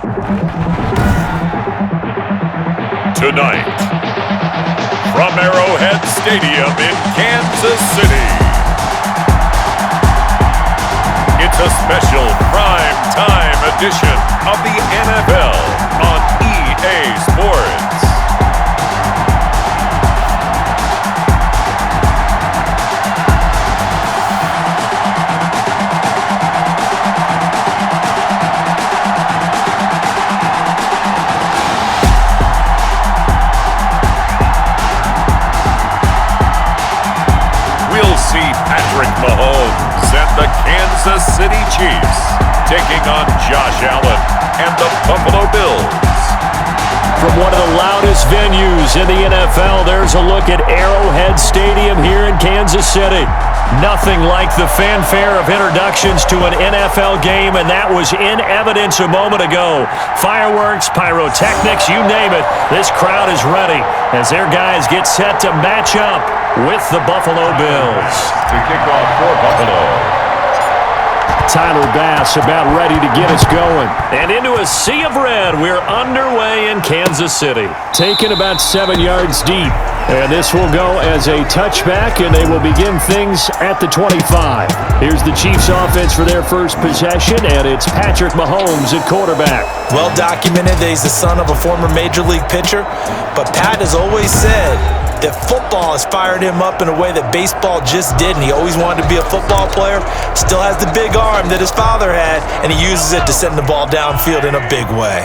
Tonight, from Arrowhead Stadium in Kansas City, it's a special prime time edition of the NFL on EA Sports. We'll see Patrick Mahomes and the Kansas City Chiefs taking on Josh Allen and the Buffalo Bills. From one of the loudest venues in the NFL, there's a look at Arrowhead Stadium here in Kansas City. Nothing like the fanfare of introductions to an NFL game, and that was in evidence a moment ago. Fireworks, pyrotechnics, you name it. This crowd is ready as their guys get set to match up with the Buffalo Bills. To kick off for Buffalo, Tyler Bass about ready to get us going. And into a sea of red, we're underway in Kansas City. Taken about 7 yards deep. And this will go as a touchback, and they will begin things at the 25. Here's the Chiefs offense for their first possession, and it's Patrick Mahomes at quarterback. Well documented that he's the son of a former Major League pitcher, but Pat has always said that football has fired him up in a way that baseball just didn't. He always wanted to be a football player, still has the big arm that his father had, and he uses it to send the ball downfield in a big way.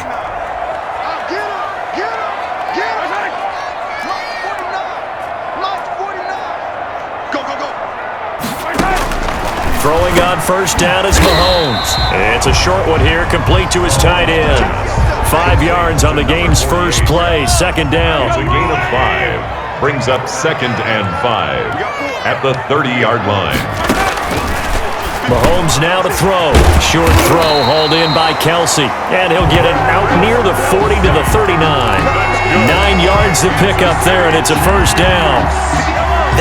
Throwing on first down is Mahomes. It's a short one here, complete to his tight end. 5 yards on the game's first play, second down. It's a gain of 5. Brings up 2nd and 5 at the 30-yard line. Mahomes now to throw. Short throw hauled in by Kelsey. And he'll get it out near the 40 to the 39. 9 yards to pick up there, and it's a first down.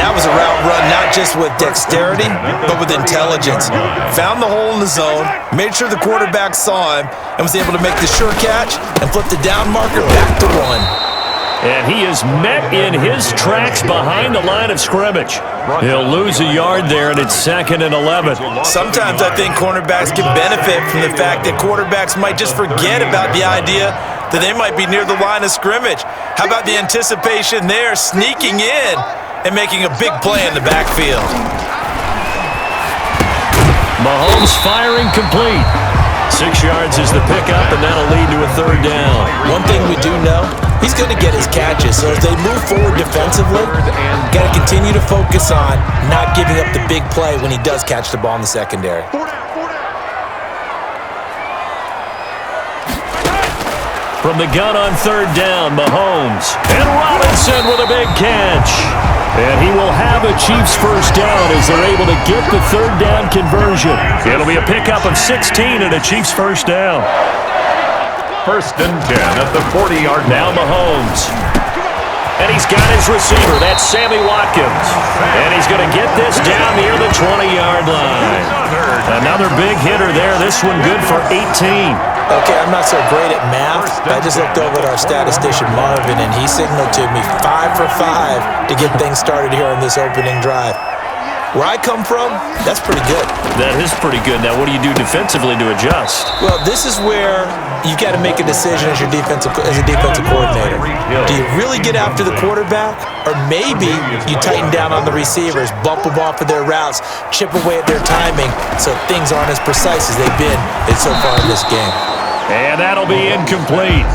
That was a route run not just with dexterity, but with intelligence. Found the hole in the zone, made sure the quarterback saw him, and was able to make the sure catch and flip the down marker back to 1. And he is met in his tracks behind the line of scrimmage. He'll lose a yard there, and it's 2nd and 11. Sometimes I think cornerbacks can benefit from the fact that quarterbacks might just forget about the idea that they might be near the line of scrimmage. How about the anticipation there, sneaking in and making a big play in the backfield? Mahomes firing complete. 6 yards is the pickup, and that'll lead to a third down. One thing we do know, he's going to get his catches. So as they move forward defensively, got to continue to focus on not giving up the big play when he does catch the ball in the secondary. From the gun on third down, Mahomes. And Robinson with a big catch. And he will have a Chiefs first down as they're able to get the third down conversion. It'll be a pickup of 16 and a Chiefs first down. 1st and 10 at the 40-yard line. Now Mahomes. And he's got his receiver. That's Sammy Watkins. And he's going to get this down near the 20-yard line. Another big hitter there. This one good for 18. Okay, I'm not so great at math. I just looked over at our statistician, Marvin, and he signaled to me 5 for 5 to get things started here on this opening drive. Where I come from, that's pretty good. That is pretty good. Now, what do you do defensively to adjust? Well, this is where you've got to make a decision as a defensive coordinator. Do you really get after the quarterback? Or maybe you tighten down on the receivers, bump them off of their routes, chip away at their timing so things aren't as precise as they've been so far in this game. And that'll be incomplete.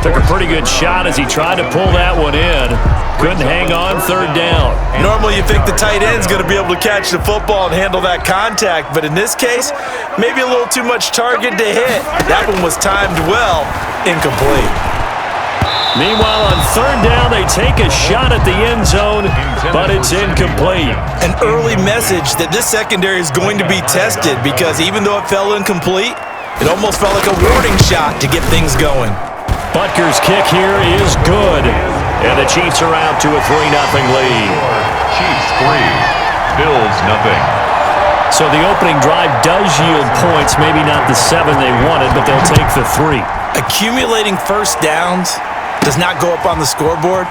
Took a pretty good shot as he tried to pull that one in. Couldn't hang on third down. Normally you think the tight end's going to be able to catch the football and handle that contact, but in this case, maybe a little too much target to hit. That one was timed well, incomplete. Meanwhile, on third down, they take a shot at the end zone, but it's incomplete. An early message that this secondary is going to be tested because even though it fell incomplete, it almost felt like a warning shot to get things going. Butker's kick here is good. And the Chiefs are out to a 3-0 lead. Chiefs 3, Bills 0. So the opening drive does yield points, maybe not the 7 they wanted, but they'll take the 3. Accumulating first downs does not go up on the scoreboard,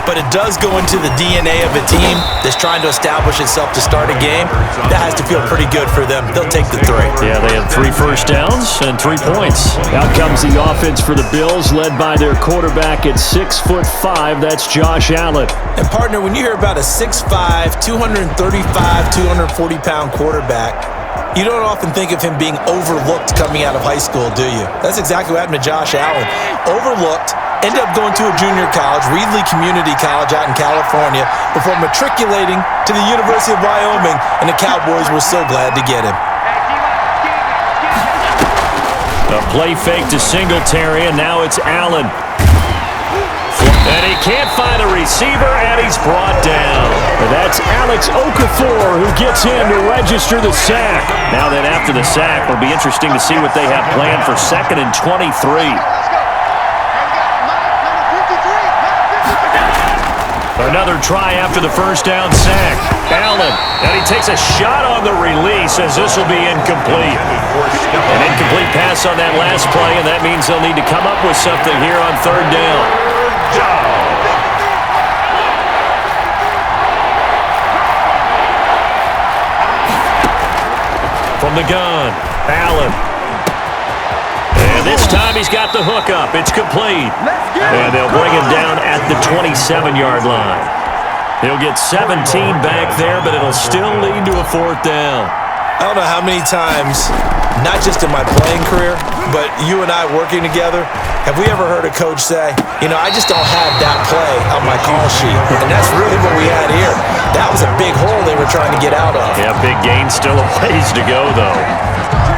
but it does go into the DNA of a team that's trying to establish itself to start a game. That has to feel pretty good for them. They'll take the 3. Yeah, they had 3 first downs and 3 points. Out comes the offense for the Bills, led by their quarterback at 6'5". That's Josh Allen. And partner, when you hear about a 6'5", 235, 240-pound quarterback, you don't often think of him being overlooked coming out of high school, do you? That's exactly what happened to Josh Allen. Overlooked, ended up going to a junior college, Reedley Community College out in California, before matriculating to the University of Wyoming, and the Cowboys were so glad to get him. A play fake to Singletary, and now it's Allen. And he can't find a receiver, and he's brought down. And that's Alex Okafor who gets in to register the sack. Now then, after the sack, it'll be interesting to see what they have planned for 2nd and 23. Another try after the first down sack. Allen, and he takes a shot on the release as this will be incomplete. An incomplete pass on that last play, and that means they'll need to come up with something here on 3rd down. From the gun, Allen. And this time he's got the hook up. It's complete. And they'll bring him down at the 27-yard line. He'll get 17 back there, but it'll still lead to a 4th down. I don't know how many times, not just in my playing career, but you and I working together, have we ever heard a coach say, you know, I just don't have that play on my call sheet. And that's really what we had here. That was a big hole they were trying to get out of. Yeah, big gain, still a ways to go, though.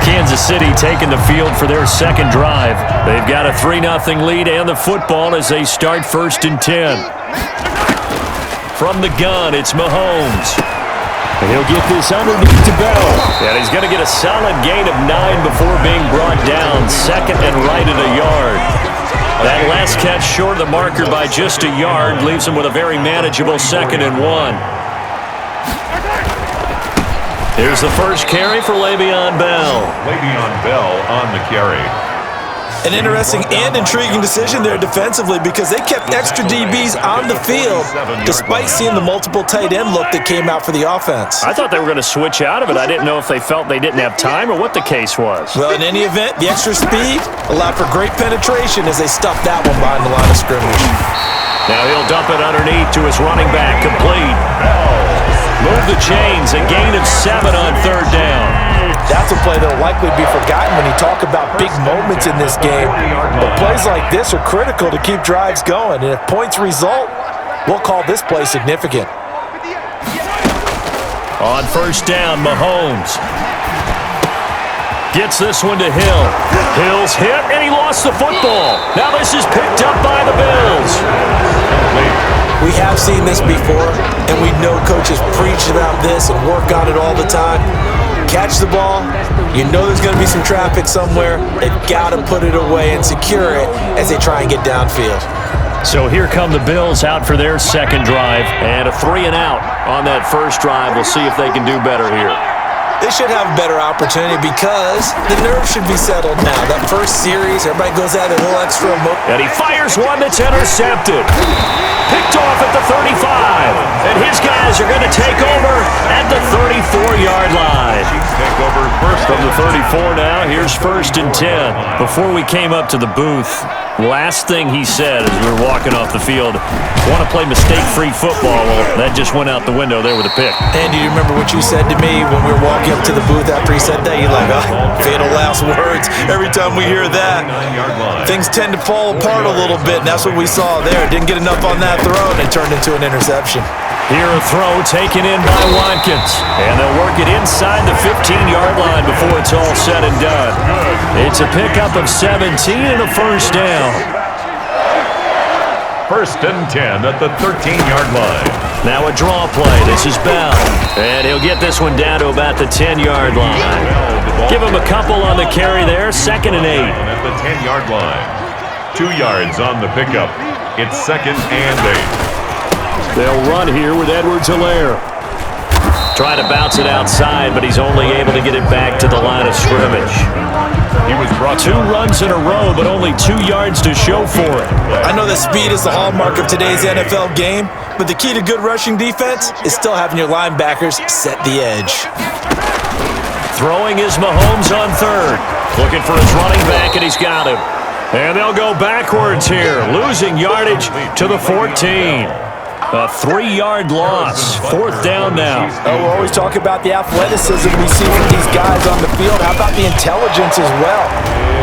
Kansas City taking the field for their 2nd drive. They've got a 3-0 lead and the football as they start 1st and 10. From the gun, it's Mahomes. And he'll get this underneath to Bell. And he's going to get a solid gain of 9 before being brought down. 2nd and right at a yard. That last catch short of the marker by just a yard leaves him with a very manageable 2nd and 1. Here's the first carry for Le'Veon Bell. Le'Veon Bell on the carry. An interesting and intriguing decision there defensively because they kept extra DBs on the field despite seeing the multiple tight end look that came out for the offense. I thought they were going to switch out of it. I didn't know if they felt they didn't have time or what the case was. Well, in any event, the extra speed allowed for great penetration as they stuffed that one behind the line of scrimmage. Now he'll dump it underneath to his running back, complete. Move the chains, a gain of 7 on 3rd down. That's a play that will likely be forgotten when you talk about big moments in this game. But plays like this are critical to keep drives going, and if points result, we'll call this play significant. On 1st down, Mahomes gets this one to Hill. Hill's hit, and he lost the football. Now this is picked up by the Bills. We have seen this before, and we know coaches preach about this and work on it all the time. Catch the ball, you know there's going to be some traffic somewhere. They've got to put it away and secure it as they try and get downfield. So here come the Bills out for their 2nd drive, and a 3 and out on that first drive. We'll see if they can do better here. They should have a better opportunity because the nerves should be settled now. That first series, everybody goes out a little extra emotion. And he fires one that's intercepted. Picked off at the 35. And his guys are going to take over at the 34-yard line. Take over first from the 34 now. Here's 1st and 10. Before we came up to the booth, last thing he said as we were walking off the field, want to play mistake-free football. Well, that just went out the window there with a pick. And do you remember what you said to me when we were walking up to the booth after he said that? You're like, oh, fatal last words. Every time we hear that, things tend to fall apart a little bit, and that's what we saw there. Didn't get enough on that throw, and it turned into an interception. Here a throw taken in by Watkins. And they'll work it inside the 15-yard line before it's all said and done. It's a pickup of 17 and a 1st down. 1st and 10 at the 13-yard line. Now a draw play. This is Bell. And he'll get this one down to about the 10-yard line. Give him a couple on the carry there. 2nd and 8. At the 10-yard line. 2 yards on the pickup. It's 2nd and 8. They'll run here with Edwards-Helaire. Trying to bounce it outside, but he's only able to get it back to the line of scrimmage. He was brought 2 runs in a row, but only 2 yards to show for it. I know that speed is the hallmark of today's NFL game, but the key to good rushing defense is still having your linebackers set the edge. Throwing is Mahomes on third. Looking for his running back, and he's got him. And they'll go backwards here, losing yardage to the 14. A 3-yard loss. 4th down now. Oh, we'll always talk about the athleticism we see from these guys on the field. How about the intelligence as well?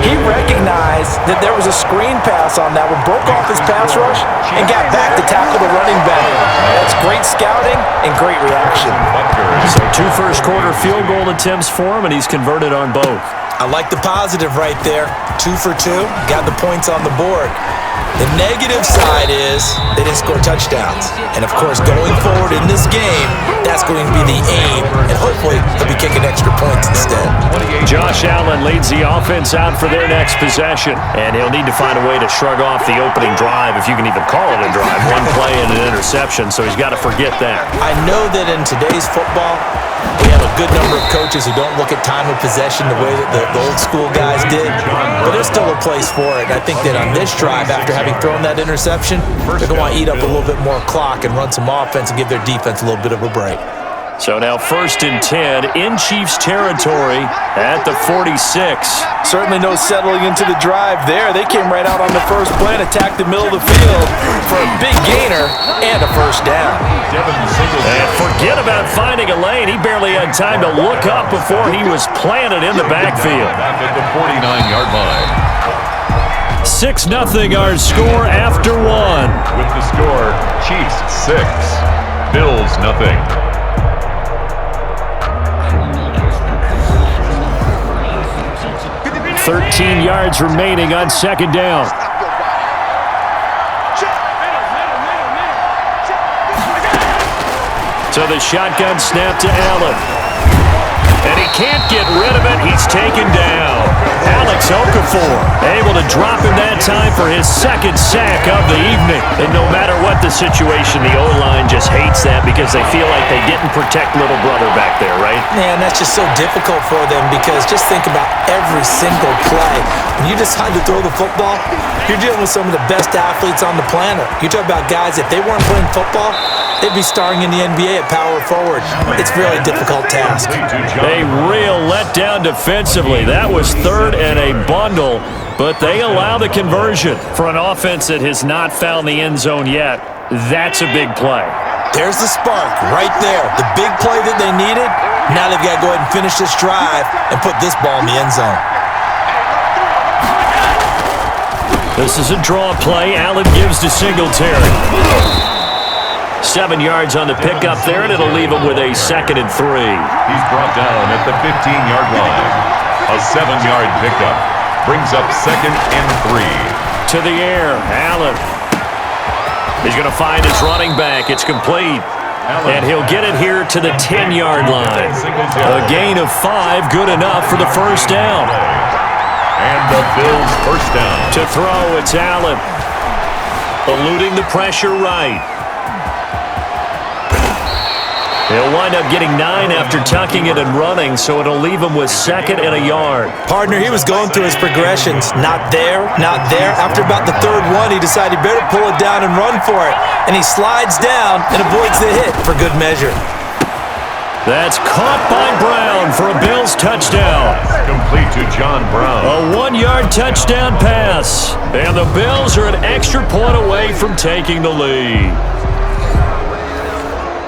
He recognized that there was a screen pass on that one, broke off his pass rush, and got back to tackle the running back. That's great scouting and great reaction. So 2 first-quarter field goal attempts for him, and he's converted on both. I like the positive right there. 2 for 2, got the points on the board. The negative side is they didn't score touchdowns. And, of course, going forward in this game, that's going to be the aim. And hopefully they'll be kicking extra points instead. Josh Allen leads the offense out for their next possession. And he'll need to find a way to shrug off the opening drive, if you can even call it a drive. 1 play and an interception, so he's got to forget that. I know that in today's football, we have a good number of coaches who don't look at time of possession the way that the old school guys did. But there's still a place for it. And I think that on this drive, after having thrown that interception, they're going to want to eat up a little bit more clock and run some offense and give their defense a little bit of a break. So now 1st and 10 in Chiefs territory at the 46. Certainly no settling into the drive there. They came right out on the first play and attacked the middle of the field for a big gainer and a first down. And forget about finding a lane. He barely had time to look up before he was planted in the backfield. Back at the 49-yard line. 6-0 our score after 1. With the score, Chiefs 6, Bills 0. 13 yards remaining on 2nd down. So the shotgun snap to Allen. And he can't get rid of it. He's taken down. Alex Okafor able to drop him that time for his 2nd sack of the evening. And no matter what the situation, the O-line just hates that because they feel like they didn't protect little brother back there, right? Man, that's just so difficult for them because just think about every single play. When you decide to throw the football, you're dealing with some of the best athletes on the planet. You talk about guys, if they weren't playing football, they'd be starring in the NBA at power forward. It's a really difficult task. A real letdown defensively. That was 3rd and a bundle, but they allow the conversion. For an offense that has not found the end zone yet, that's a big play. There's the spark right there. The big play that they needed. Now they've got to go ahead and finish this drive and put this ball in the end zone. This is a draw play. Allen gives to Singletary. 7 yards on the pickup there, and it'll leave him with a 2nd and 3. He's brought down at the 15-yard line. A 7-yard pickup brings up 2nd and 3. To the air, Allen. He's going to find his running back. It's complete. And he'll get it here to the 10-yard line. A gain of 5, good enough for the first down. And the Bills' first down. To throw, it's Allen. Eluding the pressure right. He'll wind up getting 9 after tucking it and running, so it'll leave him with 2nd and a yard. Partner, he was going through his progressions. Not there, not there. After about the 3rd one, he decided he better pull it down and run for it. And he slides down and avoids the hit for good measure. That's caught by Brown for a Bills touchdown. Complete to John Brown. A 1-yard touchdown pass. And the Bills are an extra point away from taking the lead.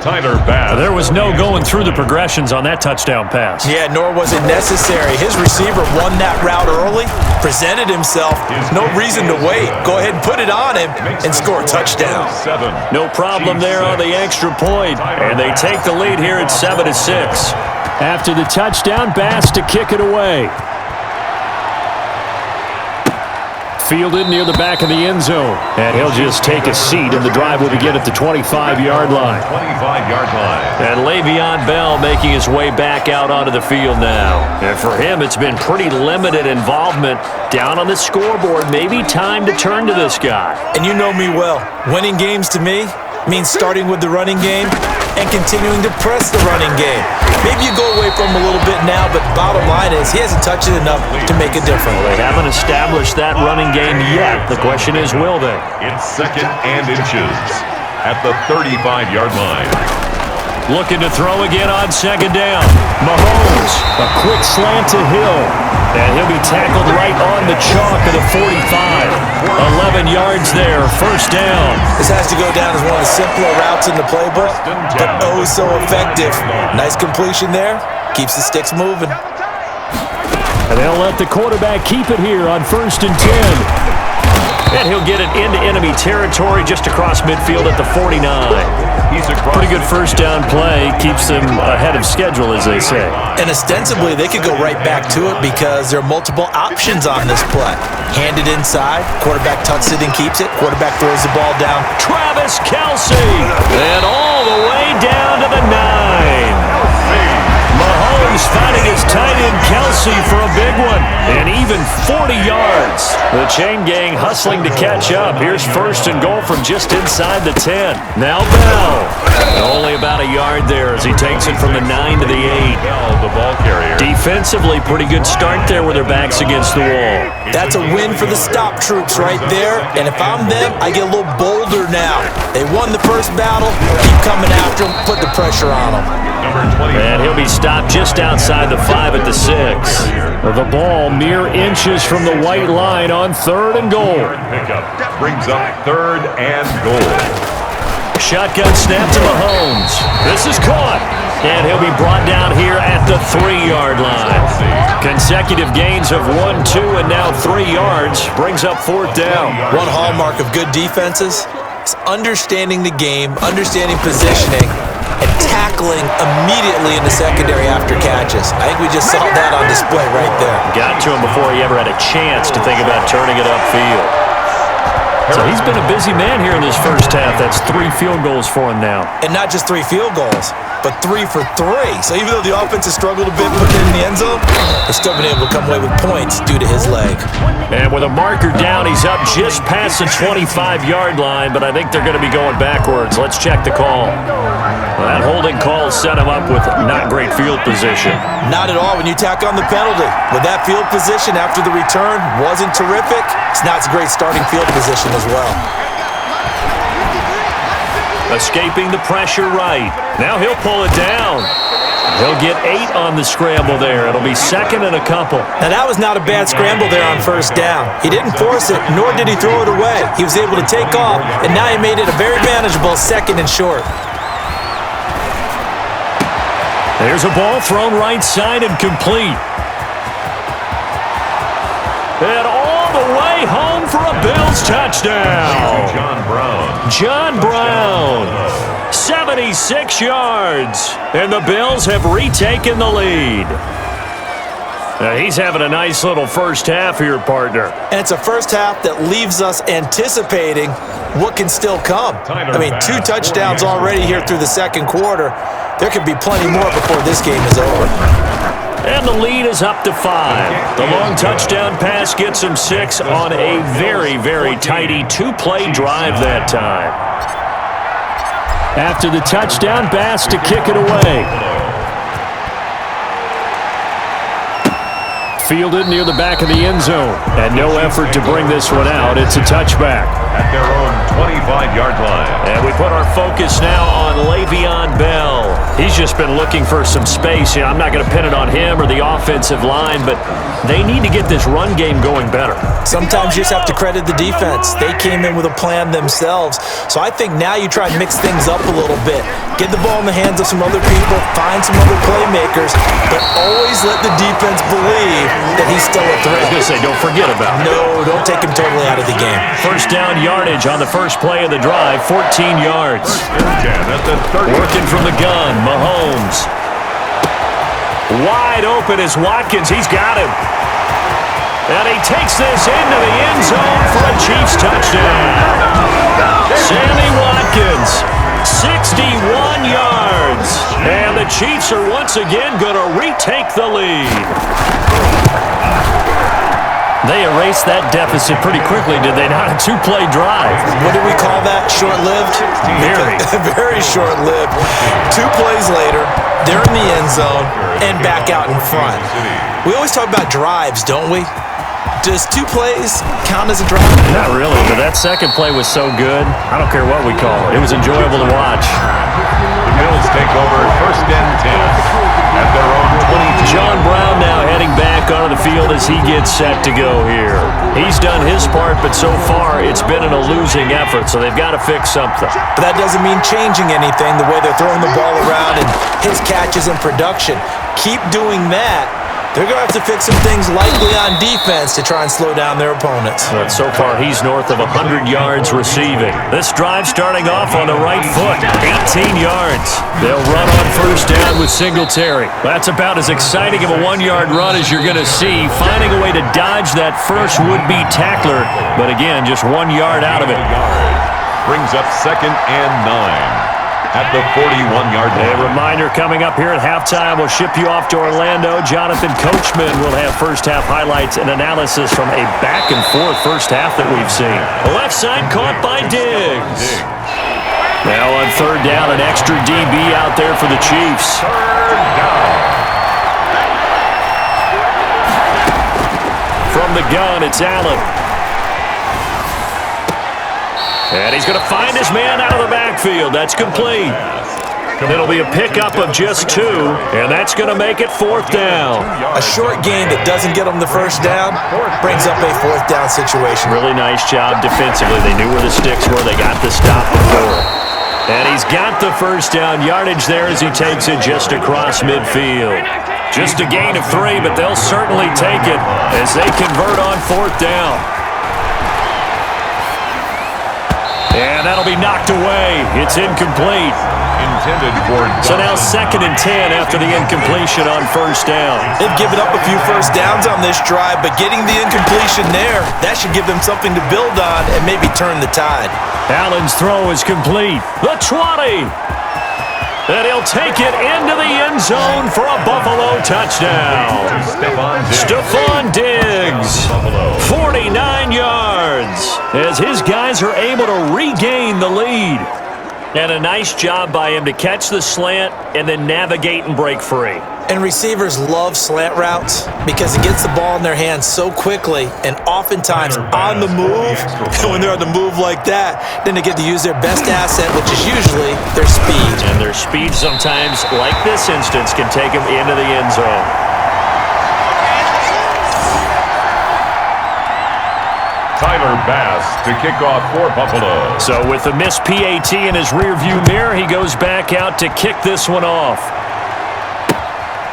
Tyler Bass. There was no going through the progressions on that touchdown pass. Yeah, nor was it necessary. His receiver won that route early, presented himself. No reason to wait. Go ahead and put it on him and score a touchdown. No problem there on the extra point. And they take the lead here at 7-6. After the touchdown, Bass to kick it away. Fielded near the back of the end zone. And he'll just take a seat, and the drive will begin at the 25-yard line. 25-yard line. And Le'Veon Bell making his way back out onto the field now. And for him, it's been pretty limited involvement down on the scoreboard. Maybe time to turn to this guy. And you know me well. Winning games to me means starting with the running game and continuing to press the running game. Maybe you go away from him a little bit now, but bottom line is he hasn't touched it enough to make a difference. Well, they haven't established that running game yet. The question is, will they? It's 2nd and inches at the 35-yard line. Looking to throw again on 2nd down. Mahomes, a quick slant to Hill. And he'll be tackled right on the chalk of the 45. 11 yards there, 1st down. This has to go down as one of the simpler routes in the playbook, but oh so effective. Nice completion there. Keeps the sticks moving. And they'll let the quarterback keep it here on 1st and 10. And he'll get it into enemy territory just across midfield at the 49. Pretty good 1st down play. Keeps them ahead of schedule, as they say. And ostensibly, they could go right back to it because there are multiple options on this play. Hand it inside, quarterback tucks it and keeps it, quarterback throws the ball down. Travis Kelce, and all the way down to the 9. Mahomes finding his tight end Kelce for a big one, and even 40 yards. The chain gang hustling to catch up. Here's 1st and goal from just inside the 10. Now Bell. Only about a yard there as he takes it from the 9 to the 8. The ball carrier. Defensively, pretty good start there with their backs against the wall. That's a win for the stop troops right there, and if I'm them, I get a little bolder now. They won the first battle, keep coming after them, put the pressure on them. And he'll be stopped just outside the 5 at the 6. The ball mere inches from the white line on 3rd and goal. Pickup brings up 3rd and goal. Shotgun snap to Mahomes. This is caught. And he'll be brought down here at the 3-yard line. Consecutive gains of 1, 2, and now 3 yards brings up 4th down. One hallmark of good defenses is understanding the game, understanding positioning, and tackling immediately in the secondary after catches. I think we just saw that on display right there. Got to him before he ever had a chance to think about turning it upfield. So he's been a busy man here in this 1st half. That's 3 field goals for him now. And not just 3 field goals, but 3 for 3. So even though the offense has struggled a bit putting it in the end zone, they've still been able to come away with points due to his leg. And with a marker down, he's up just past the 25-yard line, but I think they're going to be going backwards. Let's check the call. That holding call set him up with not great field position. Not at all when you tack on the penalty. With that field position after the return wasn't terrific, it's not a great starting field position as well. Escaping the pressure right. Now he'll pull it down. He'll get 8 on the scramble there. It'll be 2nd and a couple. Now that was not a bad scramble there on 1st down. He didn't force it, nor did he throw it away. He was able to take off, and now he made it a very manageable 2nd and short. There's a ball thrown right side and complete. And all the way home for a Bills touchdown. John Brown, 76 yards. And the Bills have retaken the lead. Now he's having a nice little 1st half here, partner. And it's a 1st half that leaves us anticipating what can still come. I mean, 2 touchdowns already here through the 2nd quarter. There could be plenty more before this game is over. And the lead is up to 5. The long touchdown pass gets him 6 on a very, very tidy 2-play drive that time. After the touchdown, Bass to kick it away. Fielded near the back of the end zone. And no effort to bring this one out. It's a touchback. At their own 25-yard line. And we put our focus now on Le'Veon Bell. He's just been looking for some space. I'm not going to pin it on him or the offensive line, but they need to get this run game going better. Sometimes you just have to credit the defense. They came in with a plan themselves. So I think now you try and mix things up a little bit. Get the ball in the hands of some other people, find some other playmakers, but always let the defense believe that he's still a threat. I was going to say, don't forget about him. No, don't take him totally out of the game. 1st down yardage on the first play of the drive, 14 yards. Working from the gun, Mahomes. Wide open is Watkins. He's got him. And he takes this into the end zone for a Chiefs touchdown. Sammy Watkins, 61 yards. And the Chiefs are once again going to retake the lead. They erased that deficit pretty quickly, did they not? A two-play drive. What do we call that? Short-lived? Very. Very short-lived. 2 plays later, they're in the end zone and back out in front. We always talk about drives, don't we? Does 2 plays count as a drive? Not really, but that second play was so good. I don't care what we call it. It was enjoyable to watch. The Bills take over 1st and 10 at their own 22. John Brown now heading back onto the field as he gets set to go here. He's done his part, but so far it's been in a losing effort, so they've got to fix something. But that doesn't mean changing anything, the way they're throwing the ball around and his catches and production. Keep doing that. They're going to have to fix some things likely on defense to try and slow down their opponents. But so far, he's north of 100 yards receiving. This drive starting off on the right foot, 18 yards. They'll run on 1st down with Singletary. That's about as exciting of a 1-yard run as you're going to see, finding a way to dodge that first would-be tackler. But again, just 1 yard out of it. Brings up 2nd and 9. At the 41-yard line. A reminder coming up here at halftime. We'll ship you off to Orlando. Jonathan Coachman will have first-half highlights and analysis from a back-and-forth first half that we've seen. The left side caught by Diggs. Now on 3rd down, an extra DB out there for the Chiefs. 3rd down. From the gun, it's Allen. And he's going to find his man out of the backfield. That's complete. It'll be a pickup of just 2, and that's going to make it 4th down. A short gain that doesn't get them the first down brings up a 4th down situation. Really nice job defensively. They knew where the sticks were. They got the stop before. And he's got the first down yardage there as he takes it just across midfield. Just a gain of 3, but they'll certainly take it as they convert on 4th down. And that'll be knocked away. It's incomplete. Intended for so now 2nd and 10 after the incompletion on 1st down. They've given up a few first downs on this drive, but getting the incompletion there, that should give them something to build on and maybe turn the tide. Allen's throw is complete. The 20. And he'll take it into the end zone for a Buffalo touchdown. Stephon Diggs, 49 yards, as his guys are able to regain the lead. And a nice job by him to catch the slant and then navigate and break free. And receivers love slant routes because it gets the ball in their hands so quickly and oftentimes on the move. And when they're on the move like that, then they get to use their best asset, which is usually their speed. And their speed sometimes, like this instance, can take them into the end zone. Tyler Bass to kick off for Buffalo. So with the missed PAT in his rearview mirror, he goes back out to kick this one off.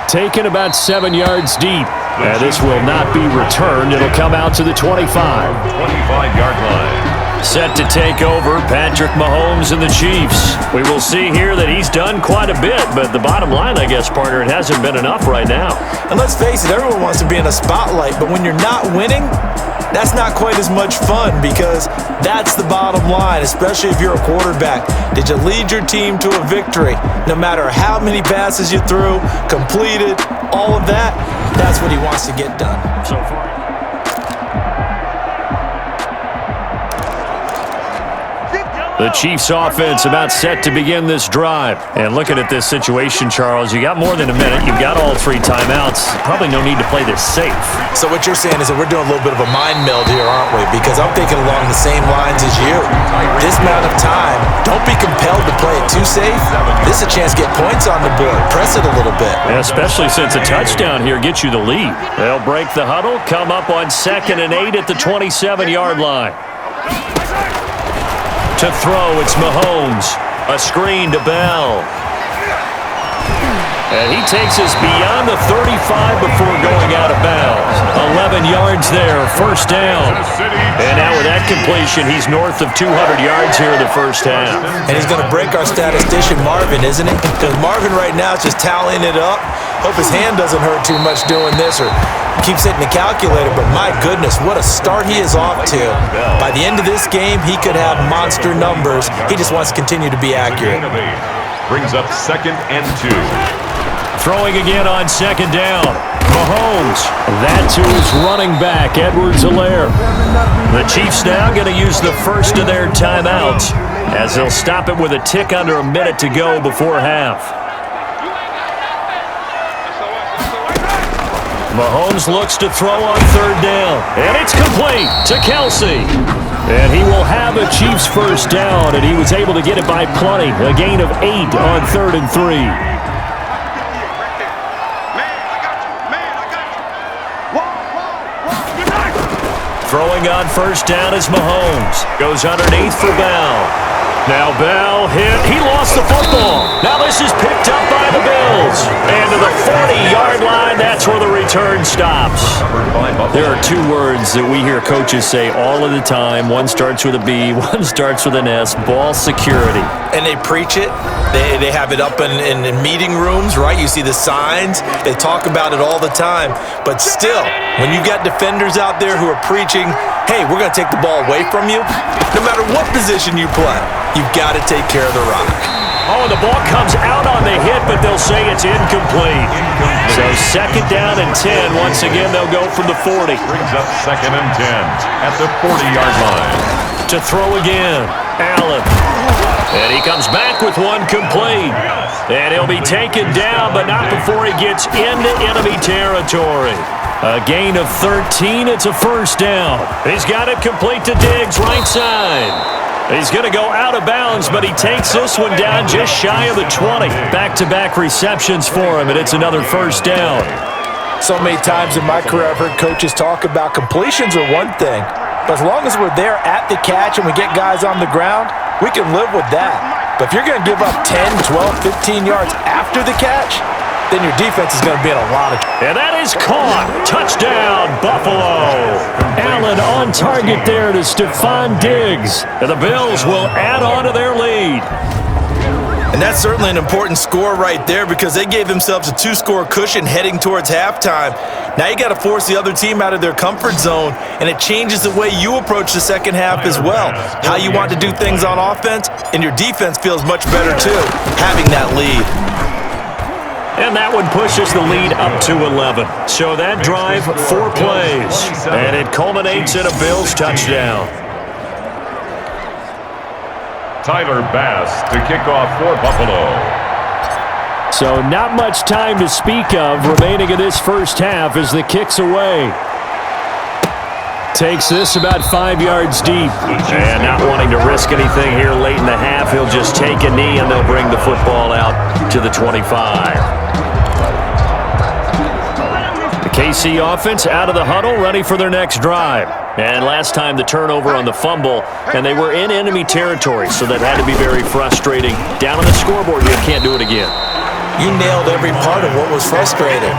Taken about 7 yards deep. And this will not be returned. It'll come out to the 25. 25-yard line. Set to take over, Patrick Mahomes and the Chiefs. We will see here that he's done quite a bit, but the bottom line, I guess, partner, it hasn't been enough right now. And let's face it, everyone wants to be in a spotlight, but when you're not winning, that's not quite as much fun because that's the bottom line, especially if you're a quarterback. Did you lead your team to a victory? No matter how many passes you threw, completed, all of that, that's what he wants to get done. So far. The Chiefs offense about set to begin this drive. And looking at this situation, Charles, you got more than a minute. You've got all 3 timeouts. Probably no need to play this safe. So what you're saying is that we're doing a little bit of a mind meld here, aren't we? Because I'm thinking along the same lines as you. This amount of time, don't be compelled to play it too safe. This is a chance to get points on the board. Press it a little bit. Yeah, especially since a touchdown here gets you the lead. They'll break the huddle, come up on 2nd and 8 at the 27-yard line. To throw, it's Mahomes. A screen to Bell. And he takes us beyond the 35 before going out of bounds. 11 yards there, 1st down. And now with that completion, he's north of 200 yards here in the first half. And he's going to break our statistician, Marvin, isn't he? Because Marvin right now is just tallying it up. Hope his hand doesn't hurt too much doing this or keeps hitting the calculator, but my goodness, what a start he is off to. By the end of this game, he could have monster numbers. He just wants to continue to be accurate. Brings up 2nd and 2. Throwing again on second down. Mahomes. That to his running back, Edwards-Helaire. The Chiefs now going to use the first of their timeouts as they'll stop it with a tick under a minute to go before half. Mahomes looks to throw on third down. And it's complete to Kelsey. And he will have a Chiefs first down, and he was able to get it by plenty. A gain of 8 on 3rd and 3. Throwing on first down is Mahomes. Goes underneath for Bell. Now Bell hit. He lost the football. Now this is picked up by the Bills. And to the 40-yard line, that's where the return stops. There are 2 words that we hear coaches say all of the time. One starts with a B, one starts with an S. Ball security. And they preach it. They have it up in meeting rooms, right? You see the signs. They talk about it all the time. But still, when you got defenders out there who are preaching, hey, we're going to take the ball away from you, no matter what position you play, you've got to take care of the rock. Oh, and the ball comes out on the hit, but they'll say it's incomplete. So second down and 10. Once again, they'll go from the 40. Brings up second and 10 at the 40-yard line. To throw again, Allen. And he comes back with one complete. And he'll be taken down, but not before he gets into enemy territory. A gain of 13. It's a first down. He's got it complete to Diggs, right side. He's going to go out of bounds, but he takes this one down just shy of the 20. Back-to-back receptions for him, and it's another first down. So many times in my career, I've heard coaches talk about completions are one thing, but as long as we're there at the catch and we get guys on the ground, we can live with that. But if you're going to give up 10, 12, 15 yards after the catch, then your defense is going to be in a lot of trouble. And that is caught. Touchdown, Buffalo. Allen on target there to Stephon Diggs. And the Bills will add on to their lead. And that's certainly an important score right there because they gave themselves a 2-score cushion heading towards halftime. Now you got to force the other team out of their comfort zone, and it changes the way you approach the second half as well. How you want to do things on offense, and your defense feels much better too, having that lead. And that one pushes the lead up to 11. So that drive, 4 plays. And it culminates in a Bills touchdown. Tyler Bass to kick off for Buffalo. So not much time to speak of remaining in this first half as the kick's away. Takes this about 5 yards deep. And not wanting to risk anything here late in the half, he'll just take a knee and they'll bring the football out to the 25. The KC offense out of the huddle, ready for their next drive. And last time the turnover on the fumble, and they were in enemy territory, so that had to be very frustrating. Down on the scoreboard, you can't do it again. You nailed every part of what was frustrating.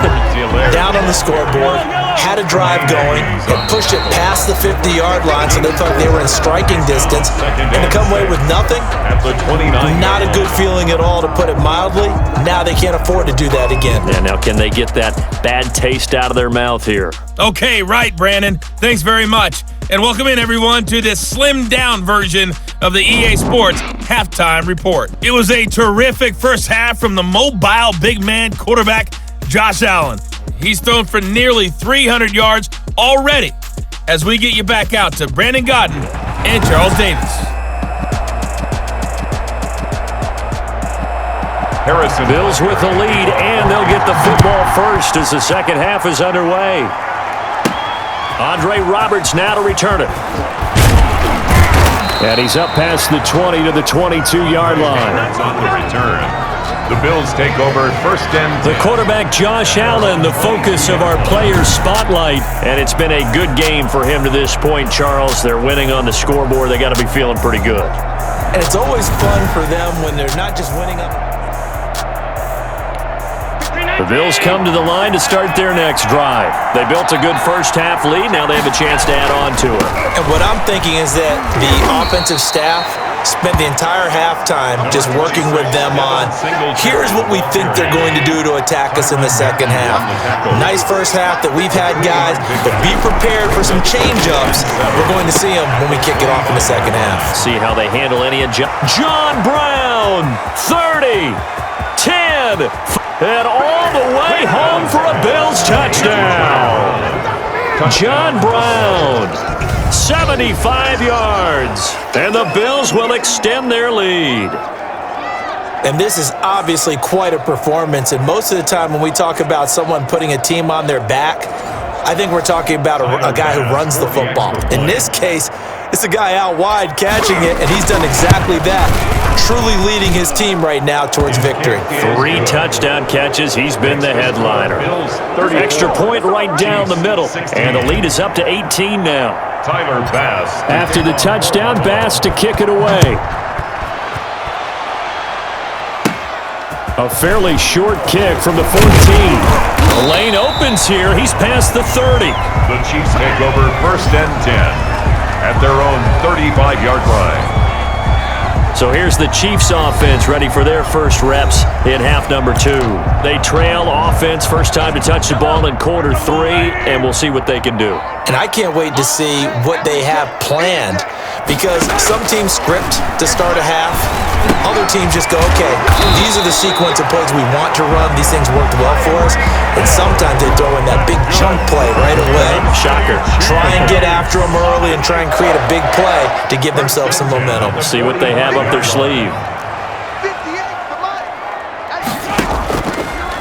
Down on the scoreboard, had a drive going, and pushed it past the 50-yard line so they thought they were in striking distance, and to come away with nothing, not a good feeling at all, to put it mildly. Now they can't afford to do that again. Yeah, now can they get that bad taste out of their mouth here? Okay, right, Brandon. Thanks very much. And welcome in, everyone, to this slimmed-down version of the EA Sports Halftime Report. It was a terrific first half from the mobile big man quarterback, Josh Allen. He's thrown for nearly 300 yards already as we get you back out to Brandon Godden and Charles Davis. Harrison. Bills with the lead, and they'll get the football first as the second half is underway. Andre Roberts now to return it. And he's up past the 20 to the 22-yard line. That's on the return. The Bills take over first and 10. The quarterback, Josh Allen, the focus of our players' spotlight. And it's been a good game for him to this point, Charles. They're winning on the scoreboard. They got to be feeling pretty good. And it's always fun for them when they're not just winning up. The Bills come to the line to start their next drive. They built a good first half lead. Now they have a chance to add on to it. And what I'm thinking is that the offensive staff spent the entire halftime just working with them on, here's what we think they're going to do to attack us in the second half. Nice first half that we've had, guys, but be prepared for some change-ups. We're going to see them when we kick it off in the second half. See how they handle any of John Brown, 30, 10. And all the way home for a Bills touchdown. John Brown, 75 yards. And the Bills will extend their lead. And this is obviously quite a performance. And most of the time when we talk about someone putting a team on their back, I think we're talking about a guy who runs the football. In this case, it's a guy out wide catching it, and he's done exactly that, truly leading his team right now towards victory. 3 touchdown catches. He's been the headliner. Extra point right down the middle, and the lead is up to 18 now. Tyler Bass. After the touchdown, Bass to kick it away. A fairly short kick from the 14. The lane opens here. He's past the 30. The Chiefs take over 1st and 10 at their own 35-yard line. So here's the Chiefs offense ready for their first reps in half number 2. They trail offense, first time to touch the ball in quarter 3, and we'll see what they can do. And I can't wait to see what they have planned, because some teams script to start a half. Other teams just go, okay, these are the sequence of plays we want to run. These things worked well for us. And sometimes they throw in that big chunk play right away. Shocker. Try and get after them early and try and create a big play to give themselves some momentum. See what they have up their sleeve.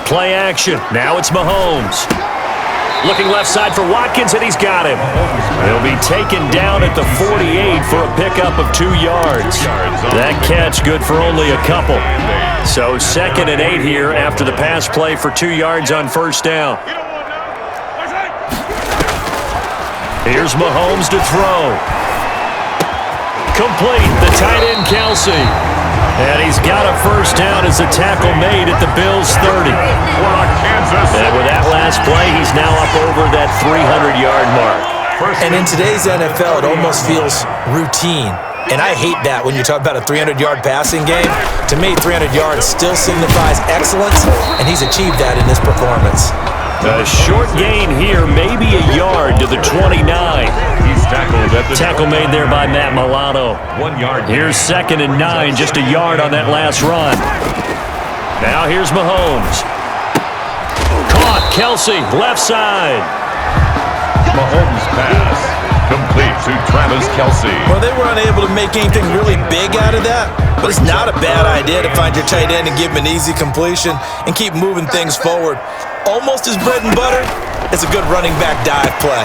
Play action. Now it's Mahomes. Looking left side for Watkins, and he's got him. He'll be taken down at the 48 for a pickup of 2 yards. That catch good for only a couple. So 2nd and 8 here after the pass play for 2 yards on first down. Here's Mahomes to throw. Complete, the tight end Kelsey. And he's got a first down as a tackle made at the Bills' 30. And with that last play, he's now up over that 300-yard mark. And in today's NFL, it almost feels routine. And I hate that when you talk about a 300-yard passing game. To me, 300 yards still signifies excellence, and he's achieved that in this performance. A short gain here, maybe a yard to the 29. He's tackled at the Tackle made there by Matt Milano. 1 yard. Here's 2nd and 9, just a yard on that last run. Now here's Mahomes. Caught, Kelsey, left side. Mahomes pass. Complete to Travis Kelsey. Well, they were unable to make anything really big out of that, but it's not a bad idea to find your tight end and give him an easy completion and keep moving things forward. Almost his bread and butter. It's a good running back dive play.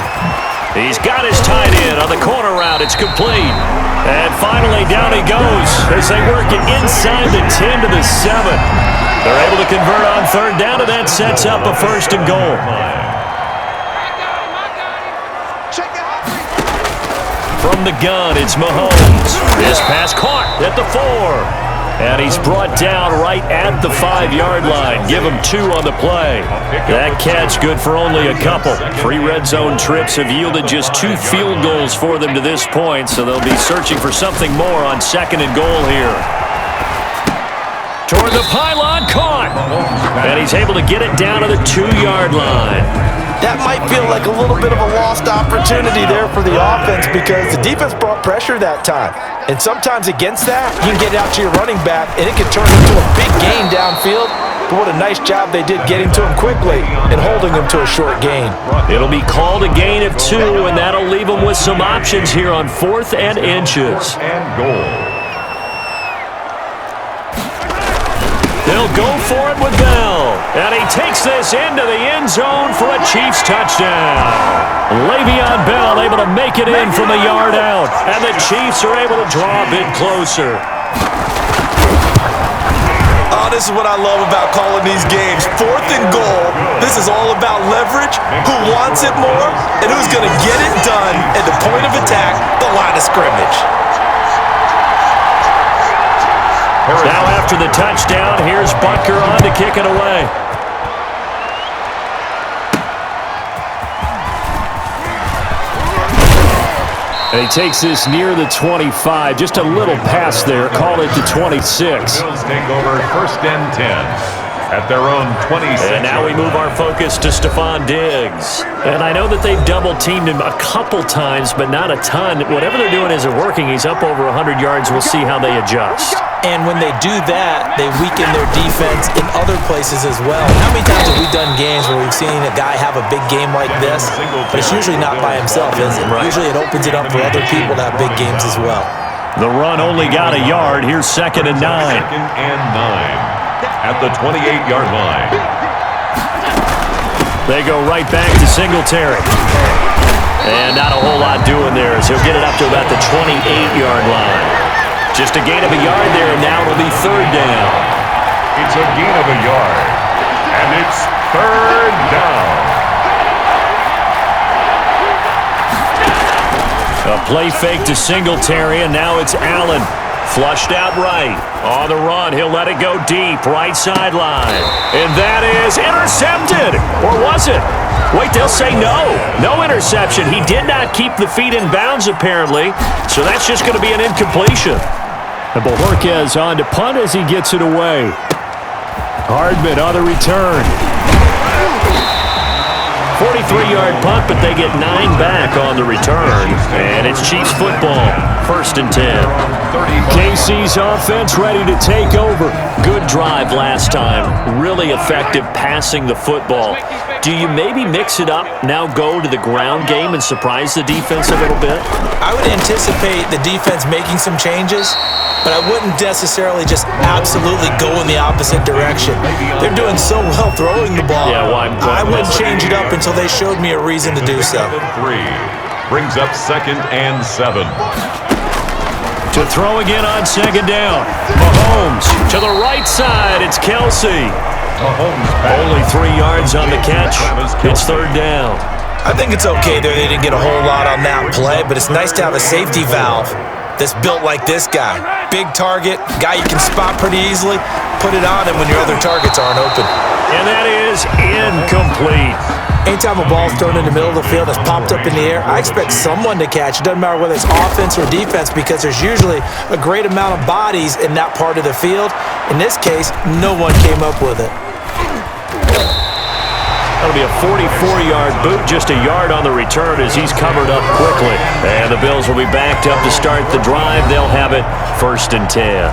He's got his tight end on the corner route. It's complete. And finally, down he goes as they work it inside the 10 to the 7. They're able to convert on 3rd down, and that sets up a 1st and goal. From the gun, it's Mahomes. This pass caught at the 4. And he's brought down right at the 5-yard line. Give him 2 on the play. That catch good for only a couple. 3 red zone trips have yielded just 2 field goals for them to this point, so they'll be searching for something more on 2nd and goal here. Toward the pylon, caught. And he's able to get it down to the 2-yard line. That might feel like a little bit of a lost opportunity there for the offense, because the defense brought pressure that time. And sometimes against that, you can get out to your running back, and it can turn into a big gain downfield. But what a nice job they did getting to him quickly and holding him to a short gain. It'll be called a gain of 2, and that'll leave them with some options here on 4th and inches. And goal. They'll go for it with Bell. And he takes this into the end zone for a Chiefs touchdown. Le'Veon Bell able to make it in from a yard out. And the Chiefs are able to draw a bit closer. Oh, this is what I love about calling these games. 4th and goal. This is all about leverage, who wants it more, and who's going to get it done at the point of attack, the line of scrimmage. Now after the touchdown, here's Butker on to kick it away. And he takes this near the 25, just a little pass there, call it the 26. Bills take over 1st and 10 at their own 26. And now we move our focus to Stephon Diggs. And I know that they've double-teamed him a couple times, but not a ton. Whatever they're doing isn't working. He's up over 100 yards. We'll see how they adjust. And when they do that, they weaken their defense in other places as well. How many times have we done games where we've seen a guy have a big game like this? But it's usually not by himself, is it? Right. Usually it opens it up for other people to have big games as well. The run only got a yard. Here's 2nd and 9. 2nd and 9 at the 28-yard line. They go right back to Singletary. And not a whole lot doing there as he'll get it up to about the 28-yard line. Just a gain of a yard there, and now it'll be 3rd down. It's a gain of a yard, and it's 3rd down. A play fake to Singletary, and now it's Allen. Flushed out right. On the run, he'll let it go deep. Right sideline. And that is intercepted. Or was it? Wait, they'll say no. No interception. He did not keep the feet in bounds, apparently. So that's just going to be an incompletion. And Bojorquez on to punt as he gets it away. Hardman on the return. 43-yard punt, but they get 9 back on the return. And it's Chiefs football, 1st and 10. KC's offense ready to take over. Good drive last time. Really effective passing the football. Do you maybe mix it up, now go to the ground game and surprise the defense a little bit? I would anticipate the defense making some changes, but I wouldn't necessarily just absolutely go in the opposite direction. They're doing so well throwing the ball. Yeah, well, I wouldn't change it up until they showed me a reason to do so. 3 brings up 2nd and 7. To throw again on 2nd down. Mahomes to the right side. It's Kelsey. Only 3 yards on the catch. It's 3rd down. I think it's okay there. They didn't get a whole lot on that play, but it's nice to have a safety valve that's built like this guy. Big target, guy you can spot pretty easily. Put it on him when your other targets aren't open. And that is incomplete. Anytime a ball's thrown in the middle of the field that's popped up in the air, I expect someone to catch. It doesn't matter whether it's offense or defense because there's usually a great amount of bodies in that part of the field. In this case, no one came up with it. That'll be a 44-yard boot, just a yard on the return as he's covered up quickly. And the Bills will be backed up to start the drive. They'll have it 1st and 10.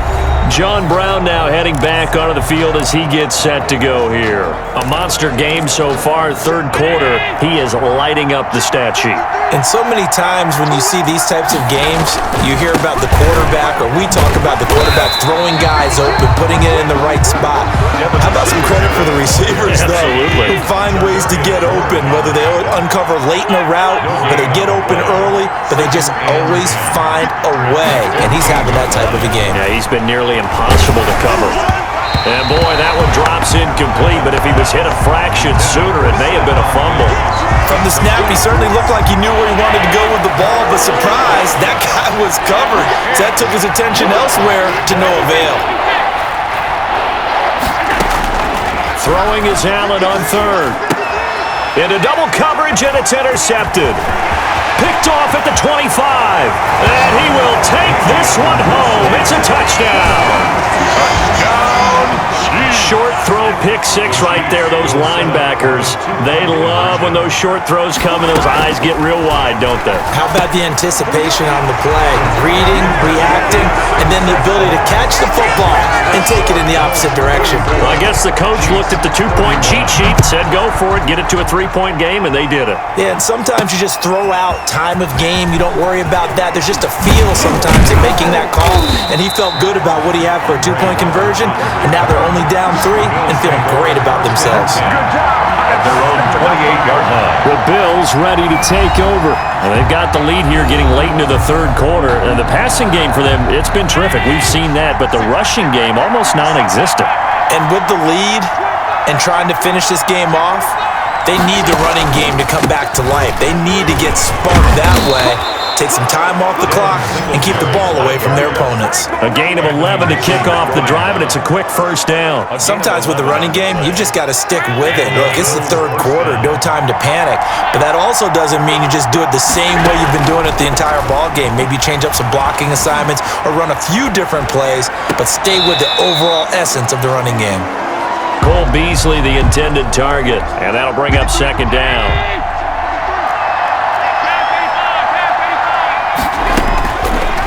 John Brown now heading back onto the field as he gets set to go here. A monster game so far, 3rd quarter. He is lighting up the stat sheet. And so many times when you see these types of games, you hear about the quarterback, or we talk about the quarterback throwing guys open, putting it in the right spot. How about some credit for the receivers, though? Absolutely. Who find ways to get open, whether they uncover late in a route or they get open early, but they just always find a way. And he's having that type of a game. Yeah, he's been nearly impossible to cover. And boy, that one drops incomplete, but if he was hit a fraction sooner, it may have been a fumble. From the snap, he certainly looked like he knew where he wanted to go with the ball, but surprise, that guy was covered. So that took his attention elsewhere to no avail. Throwing is Allen on 3rd. Into double coverage, and it's intercepted. Picked off at the 25. And he will take this one home. It's a touchdown. Short throw, pick 6 right there. Those linebackers, they love when those short throws come and those eyes get real wide, don't they? How about the anticipation on the play? Reading, reacting, and then the ability to catch the football and take it in the opposite direction. Well, I guess the coach looked at the 2-point cheat sheet, said go for it, get it to a 3-point game, and they did it. Yeah, and sometimes you just throw out time of game. You don't worry about that. There's just a feel sometimes in making that call, and he felt good about what he had for a 2-point conversion, and now they're only down 3 and feeling great about themselves. At their own 28-yard line. The Bills ready to take over. And they've got the lead here getting late into the 3rd quarter. And the passing game for them, it's been terrific. We've seen that, but the rushing game almost non-existent. And with the lead and trying to finish this game off, they need the running game to come back to life. They need to get sparked that way, take some time off the clock, and keep the ball away from their opponents. A gain of 11 to kick off the drive, and it's a quick 1st down. Sometimes with the running game, you just got to stick with it. Look, it's the 3rd quarter, no time to panic. But that also doesn't mean you just do it the same way you've been doing it the entire ball game. Maybe change up some blocking assignments or run a few different plays, but stay with the overall essence of the running game. Cole Beasley, the intended target, and that'll bring up second down.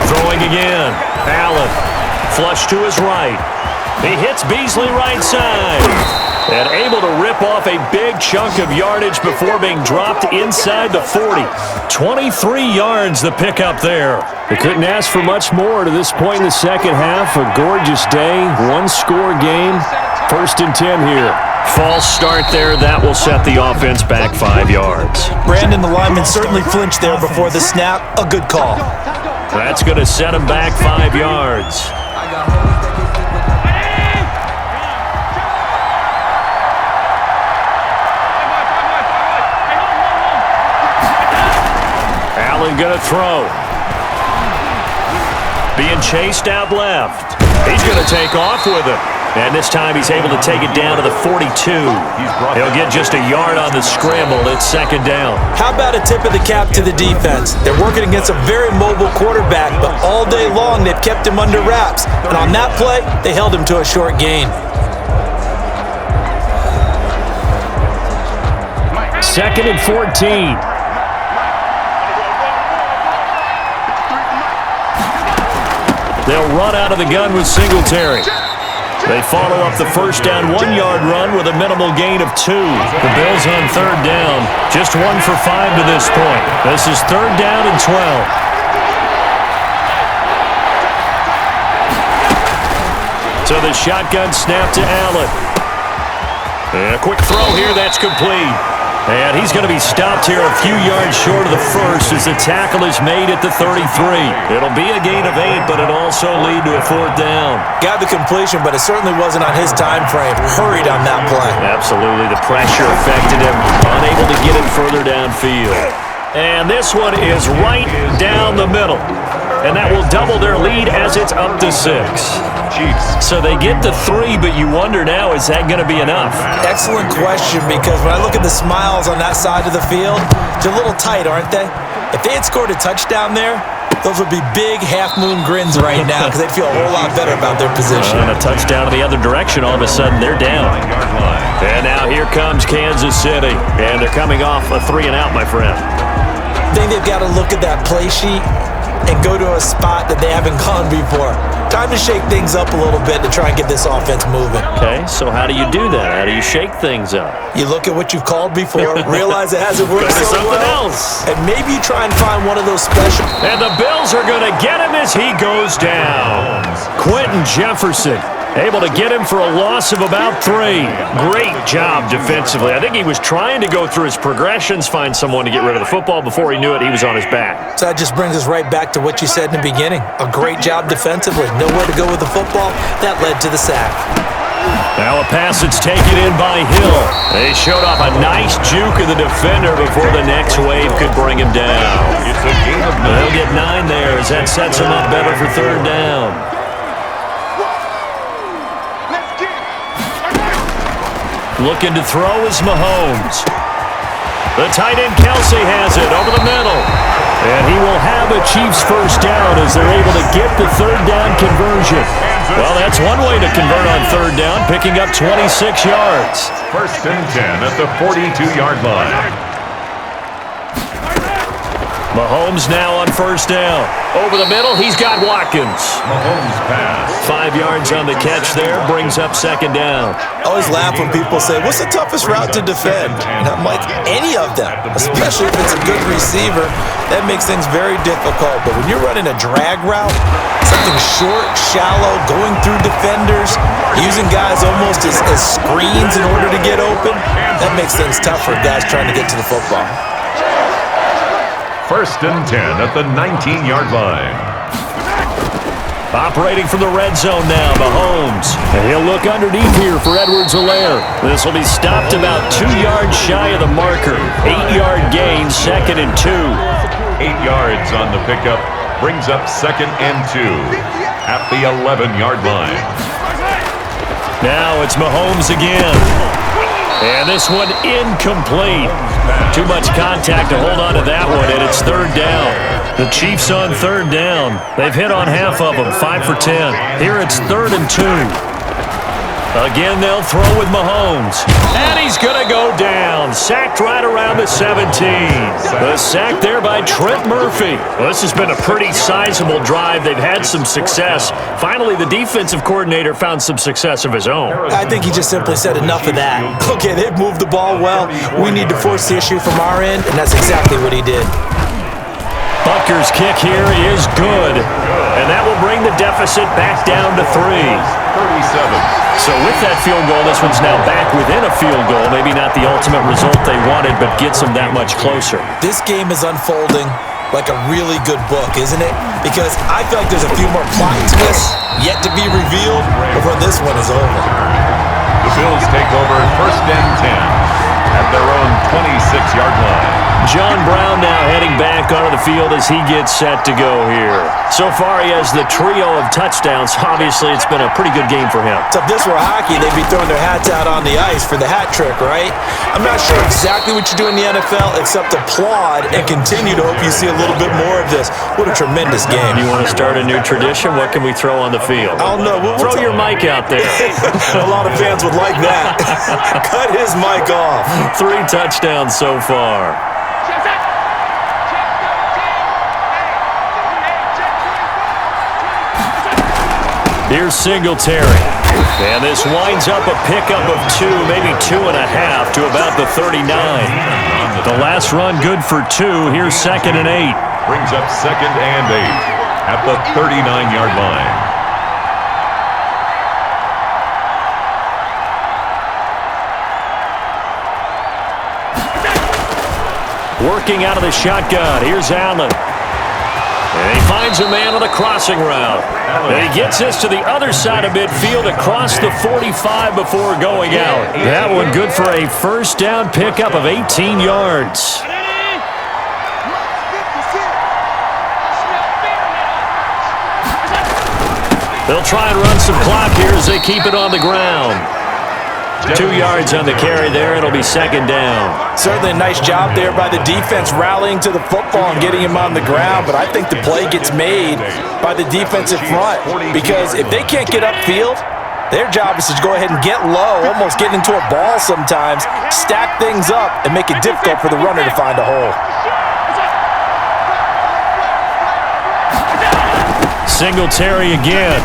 Throwing again. Allen, flush to his right. He hits Beasley right side. And able to rip off a big chunk of yardage before being dropped inside the 40. 23 yards the pickup there. They couldn't ask for much more to this point in the second half. A gorgeous day, one-score game. 1st and 10 here. False start there. That will set the offense back 5 yards. Brandon, the lineman certainly flinched there before the snap. A good call. That's going to set him back 5 yards. Allen going to throw. Being chased out left. He's going to take off with it. And this time he's able to take it down to the 42. He'll get just a yard on the scramble. It's second down. How about a tip of the cap to the defense? They're working against a very mobile quarterback, but all day long they've kept him under wraps. And on that play, they held him to a short gain. 2nd and 14. They'll run out of the gun with Singletary. They follow up the first down 1-yard run with a minimal gain of 2. The Bills on 3rd down. Just 1 for 5 to this point. This is 3rd down and 12. So the shotgun snap to Allen. And a quick throw here, that's complete. And he's going to be stopped here a few yards short of the first as the tackle is made at the 33. It'll be a gain of 8, but it'll also lead to a 4th down. Got the completion, but it certainly wasn't on his time frame. Hurried on that play. Absolutely. The pressure affected him. Unable to get it further downfield. And this one is right down the middle. And that will double their lead as it's up to 6. So they get the 3, but you wonder now, is that going to be enough? Excellent question, because when I look at the smiles on that side of the field, they're a little tight, aren't they? If they had scored a touchdown there, those would be big half-moon grins right now because they'd feel a whole lot better about their position. And a touchdown in the other direction, all of a sudden they're down. And now here comes Kansas City, and they're coming off a 3-and-out, my friend. I think they've got to look at that play sheet and go to a spot that they haven't gone before. Time to shake things up a little bit to try and get this offense moving. Okay, so how do you do that? How do you shake things up? You look at what you've called before, realize it hasn't worked so well, else. and maybe you try and find one of those special. And the Bills are going to get him as he goes down. Quentin Jefferson able to get him for a loss of about 3. Great job defensively. I think he was trying to go through his progressions, find someone to get rid of the football. Before he knew it, he was on his back. So that just brings us right back to what you said in the beginning. A great job defensively. Nowhere to go with the football. That led to the sack. Now a pass that's taken in by Hill. They showed off a nice juke of the defender before the next wave could bring him down. It's a gain of 9. They'll get 9 there as that sets him up better for 3rd down. Looking to throw is Mahomes. The tight end Kelsey has it over the middle. And he will have a Chiefs first down as they're able to get the 3rd down conversion. Well, that's one way to convert on 3rd down, picking up 26 yards. 1st and 10 at the 42-yard line. Mahomes now on 1st down. Over the middle, he's got Watkins. Mahomes pass. 5 yards on the catch there, brings up 2nd down. I always laugh when people say, what's the toughest route to defend? And I'm like, any of them, especially if it's a good receiver. That makes things very difficult. But when you're running a drag route, something short, shallow, going through defenders, using guys almost as screens in order to get open, that makes things tough for guys trying to get to the football. 1st and 10 at the 19-yard line. Operating from the red zone now, Mahomes. And he'll look underneath here for Edwards-Helaire. This will be stopped about 2 yards shy of the marker. 8-yard gain, 2nd and 2. 8 yards on the pickup brings up 2nd and 2 at the 11-yard line. Now it's Mahomes again. And this one incomplete. Too much contact to hold on to that one, and it's 3rd down. The Chiefs on 3rd down. They've hit on half of them, 5 for 10. Here it's 3rd and 2. Again, they'll throw with Mahomes. And he's going to go down. Sacked right around the 17. The sack there by Trent Murphy. Well, this has been a pretty sizable drive. They've had some success. Finally, the defensive coordinator found some success of his own. I think he just simply said enough of that. Okay, they've moved the ball well. We need to force the issue from our end, and that's exactly what he did. Butker's kick here is good. And that will bring the deficit back down to 3. 37. So with that field goal, this one's now back within a field goal. Maybe not the ultimate result they wanted, but gets them that much closer. This game is unfolding like a really good book, isn't it? Because I feel like there's a few more plot twists yet to be revealed before this one is over. The Bills take over 1st and 10 at their own 26-yard line. John Brown now heading back onto the field as he gets set to go here. So far, he has the trio of touchdowns. Obviously, it's been a pretty good game for him. So if this were hockey, they'd be throwing their hats out on the ice for the hat trick, right? I'm not sure exactly what you do in the NFL except applaud and continue to hope you see a little bit more of this. What a tremendous game. You want to start a new tradition? What can we throw on the field? I don't know. Throw your mic out there. A lot of fans would like that. Cut his mic off. 3 touchdowns so far. Here's Singletary. And this winds up a pickup of 2, maybe 2.5 to about the 39. The last run good for 2. Here's 2nd and 8. Brings up 2nd and 8 at the 39-yard line. Working out of the shotgun. Here's Allen. And he finds a man on the crossing route. And he gets this to the other side of midfield across the 45 before going out. That one good for a first down pickup of 18 yards. They'll try and run some clock here as they keep it on the ground. 2 yards on the carry there. It'll be 2nd down. Certainly a nice job there by the defense rallying to the football and getting him on the ground, but I think the play gets made by the defensive front because if they can't get upfield, their job is to go ahead and get low, almost get into a ball sometimes, stack things up, and make it difficult for the runner to find a hole. Singletary again.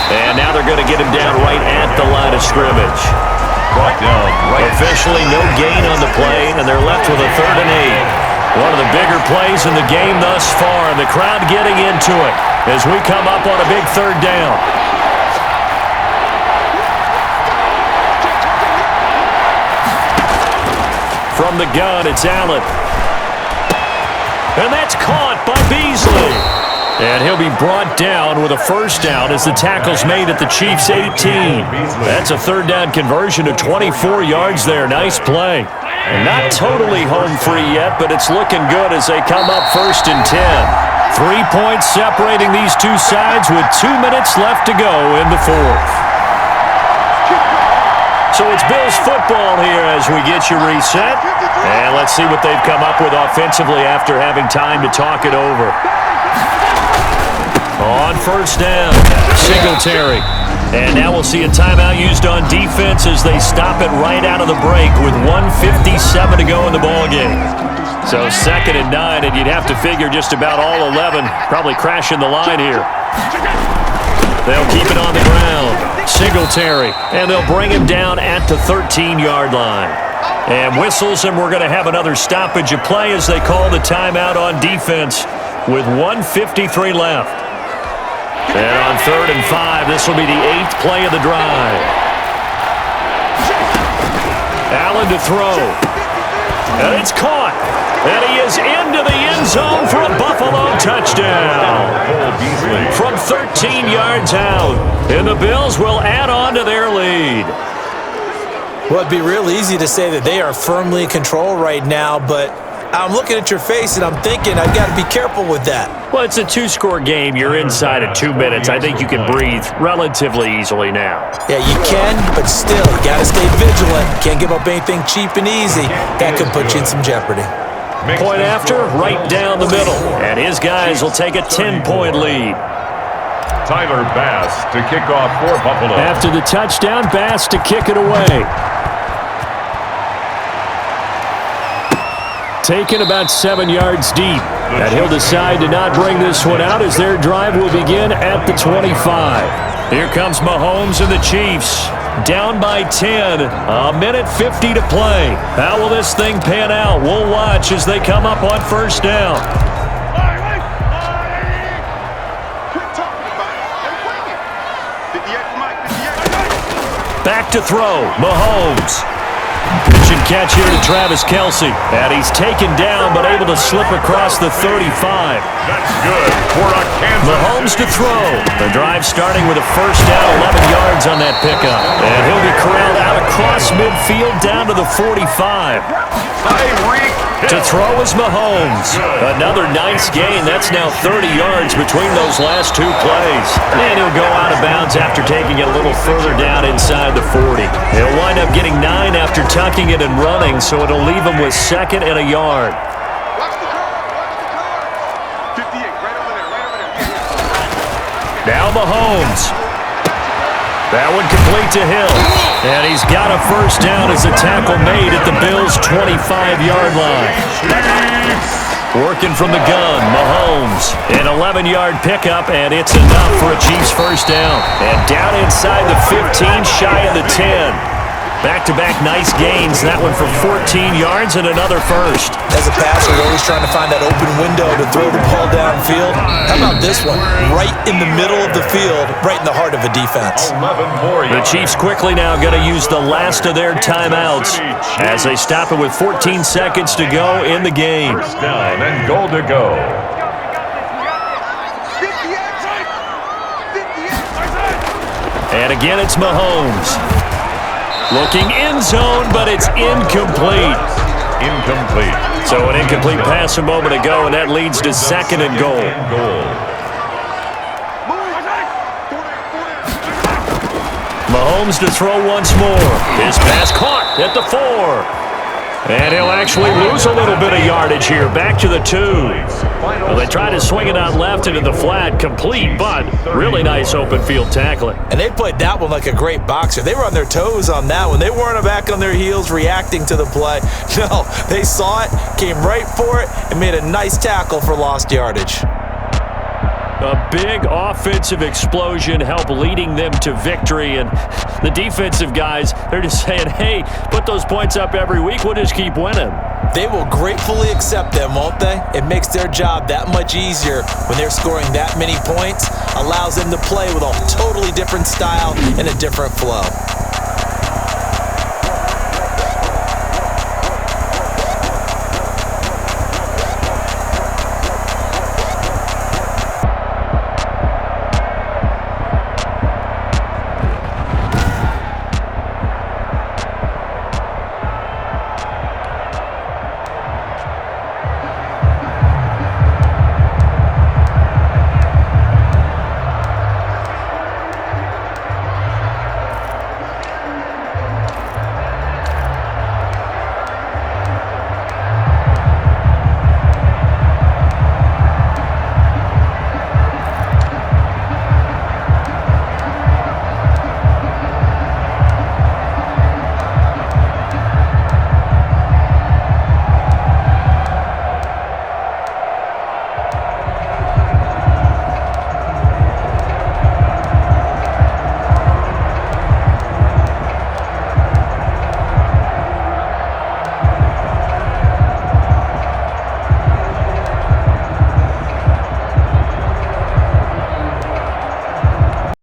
And now they're going to get him down right at the line of scrimmage. Brought down right. Officially no gain on the play, and they're left with a 3rd and 8. One of the bigger plays in the game thus far, and the crowd getting into it as we come up on a big 3rd down. From the gun, it's Allen. And that's caught by Beasley. And he'll be brought down with a first down as the tackle's made at the Chiefs' 18. That's a 3rd down conversion of 24 yards there. Nice play. And not totally home free yet, but it's looking good as they come up 1st and 10. 3 points separating these two sides with 2 minutes left to go in the 4th. So it's Bills football here as we get you reset. And let's see what they've come up with offensively after having time to talk it over. On 1st down, Singletary. And now we'll see a timeout used on defense as they stop it right out of the break with 1:57 to go in the ballgame. So 2nd and 9, and you'd have to figure just about all 11 probably crashing the line here. They'll keep it on the ground. Singletary, and they'll bring him down at the 13-yard line. And whistles, and we're going to have another stoppage of play as they call the timeout on defense with 1:53 left. And on 3rd and 5, this will be the 8th play of the drive. Allen to throw. And it's caught. And he is into the end zone for a Buffalo touchdown. From 13 yards out. And the Bills will add on to their lead. Well, it'd be real easy to say that they are firmly in control right now, but I'm looking at your face and I'm thinking I've got to be careful with that. Well, it's a 2-score game. You're inside of 2 minutes. I think you can breathe relatively easily now. Yeah, you can, but still, you got to stay vigilant. Can't give up anything cheap and easy. That could put you in some jeopardy. Point after, right down the middle. And his guys will take a 10-point lead. Tyler Bass to kick off for Buffalo. After the touchdown, Bass to kick it away. Taken about 7 yards deep. And he'll decide to not bring this one out as their drive will begin at the 25. Here comes Mahomes and the Chiefs. Down by 10. A minute 50 to play. How will this thing pan out? We'll watch as they come up on first down. Back to throw. Mahomes. Pitch and catch here to Travis Kelce. And he's taken down but able to slip across the 35. That's good for a Kansas Mahomes to throw. The drive starting with a first down, 11 yards on that pickup. And he'll be corralled out across midfield down to the 45. To throw is Mahomes. Another nice gain. That's now 30 yards between those last two plays. And he'll go out of bounds after taking it a little further down inside the 40. He'll wind up getting 9 after tucking it and running, so it'll leave him with 2nd and a yard. Now Mahomes. That one complete to Hill. And he's got a first down as a tackle made at the Bills' 25-yard line. Working from the gun, Mahomes. An 11-yard pickup, and it's enough for a Chiefs first down. And down inside the 15, shy of the 10. Back-to-back nice gains. That one for 14 yards and another first. As a passer, you're always trying to find that open window to throw the ball downfield. How about this one? Right in the middle of the field, right in the heart of a defense. The Chiefs quickly now going to use the last of their timeouts as they stop it with 14 seconds to go in the game. First down and goal to go. And again, it's Mahomes. Looking end zone, but it's incomplete. Incomplete. So an incomplete pass a moment ago, and that leads to 2nd and goal. Mahomes to throw once more. His pass caught at the 4. And he'll actually lose a little bit of yardage here. Back to the 2. Well, they try to swing it out left into the flat. Complete, but really nice open field tackling. And they played that one like a great boxer. They were on their toes on that one. They weren't back on their heels reacting to the play. No, they saw it, came right for it, and made a nice tackle for lost yardage. A big offensive explosion helped leading them to victory, and the defensive guys, they're just saying, hey, put those points up every week, we'll just keep winning. They will gratefully accept them, won't they? It makes their job that much easier when they're scoring that many points, allows them to play with a totally different style and a different flow.